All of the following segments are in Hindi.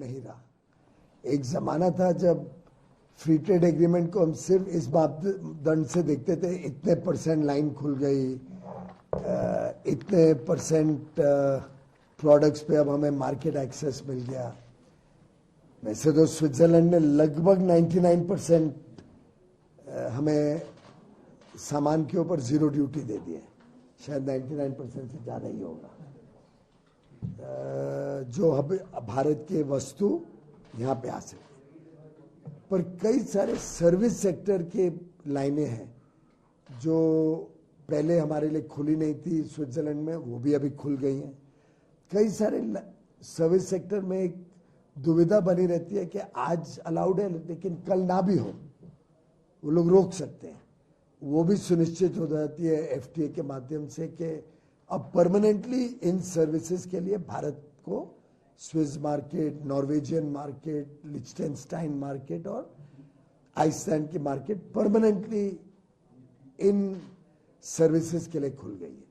नहीं रहा। एक जमाना था जब फ्री ट्रेड एग्रीमेंट को हम सिर्फ इस मापदंड से देखते थे, इतने परसेंट लाइन खुल गई, इतने परसेंट प्रोडक्ट्स पे अब हमें मार्केट एक्सेस मिल गया। वैसे तो स्विट्जरलैंड ने लगभग 99% हमें सामान के ऊपर जीरो ड्यूटी दे दी है, शायद 99% से ज्यादा ही होगा। जो अब भारत के वस्तु यहाँ पे आ सकती, पर कई सारे सर्विस सेक्टर के लाइनें हैं जो पहले हमारे लिए खुली नहीं थी स्विट्जरलैंड में, वो भी अभी खुल गई हैं। कई सारे सर्विस सेक्टर में एक दुविधा बनी रहती है कि आज अलाउड है लेकिन कल ना भी हो, वो लोग रोक सकते हैं। वो भी सुनिश्चित हो जाती है एफटीए के माध्यम से कि अब परमानेंटली इन सर्विसेज के लिए भारत को Swiss market, Norwegian market, Liechtenstein market और आइसलैंड की मार्केट परमानेंटली इन सर्विसेज के लिए खुल गई है।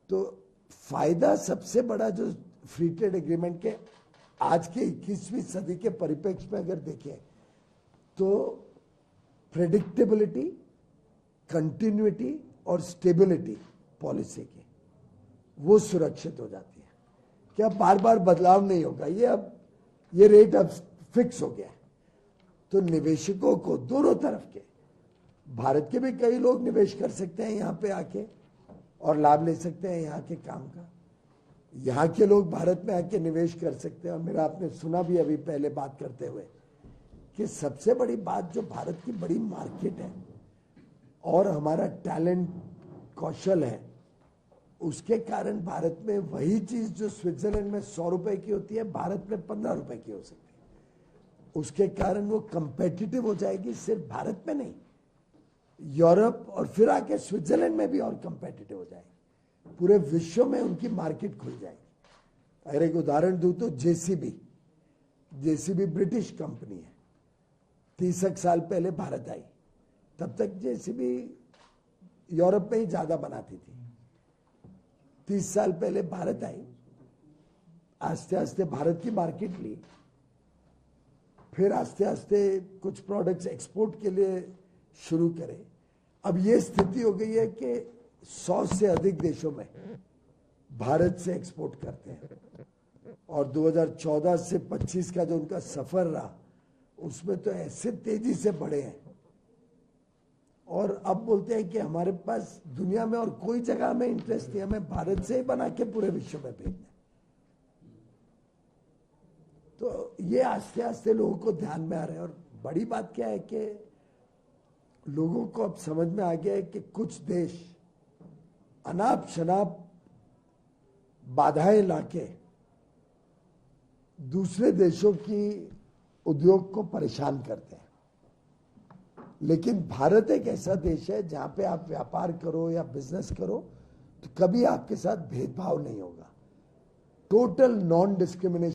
तो फायदा सबसे बड़ा जो फ्री ट्रेड एग्रीमेंट के आज के 21वीं सदी के परिप्रेक्ष्य में अगर देखें तो प्रेडिक्टेबिलिटी, कंटिन्यूटी और स्टेबिलिटी पॉलिसी की वो सुरक्षित हो जाती है कि अब बार बार बदलाव नहीं होगा। ये रेट अब फिक्स हो गया है। तो निवेशकों को दोनों तरफ के, भारत के भी कई लोग निवेश कर सकते हैं यहाँ पे आके और लाभ ले सकते हैं यहाँ के काम का। यहाँ के लोग भारत में आके निवेश कर सकते हैं। और मेरा आपने सुना भी अभी पहले बात करते हुए कि सबसे बड़ी बात जो भारत की बड़ी मार्केट है और हमारा टैलेंट, कौशल है, उसके कारण भारत में वही चीज जो स्विट्जरलैंड में 100 रुपए की होती है भारत में 15 रुपए की हो सकती है। उसके कारण वो कंपेटिटिव हो जाएगी, सिर्फ भारत में नहीं, यूरोप और फिर आके स्विट्जरलैंड में भी और कंपेटिटिव हो जाएगी। पूरे विश्व में उनकी मार्केट खुल जाएगी। अगर एक उदाहरण दूं तो जेसीबी ब्रिटिश कंपनी है, 30 साल पहले भारत आई, तब तक जेसीबी यूरोप में ही ज्यादा बनाती थी। 30 साल पहले भारत आई, आस्ते आस्ते भारत की मार्केट ली, फिर आस्ते आस्ते कुछ प्रोडक्ट्स एक्सपोर्ट के लिए शुरू करे। अब ये स्थिति हो गई है कि 100 से अधिक देशों में भारत से एक्सपोर्ट करते हैं। और 2014 से 25 का जो उनका सफर रहा उसमें तो ऐसे तेजी से बढ़े हैं और अब बोलते हैं कि हमारे पास दुनिया में और कोई जगह में इंटरेस्ट नहीं, हमें भारत से ही बना के पूरे विश्व में भेजना। तो ये आस्ते आस्ते लोगों को ध्यान में आ रहा है। और बड़ी बात क्या है कि लोगों को अब समझ में आ गया है कि कुछ देश अनाप शनाप बाधाएं लाके दूसरे देशों की उद्योग को परेशान करते हैं, लेकिन भारत एक ऐसा देश है जहां पे आप व्यापार करो या बिजनेस करो तो कभी आपके साथ भेदभाव नहीं होगा। Total non discrimination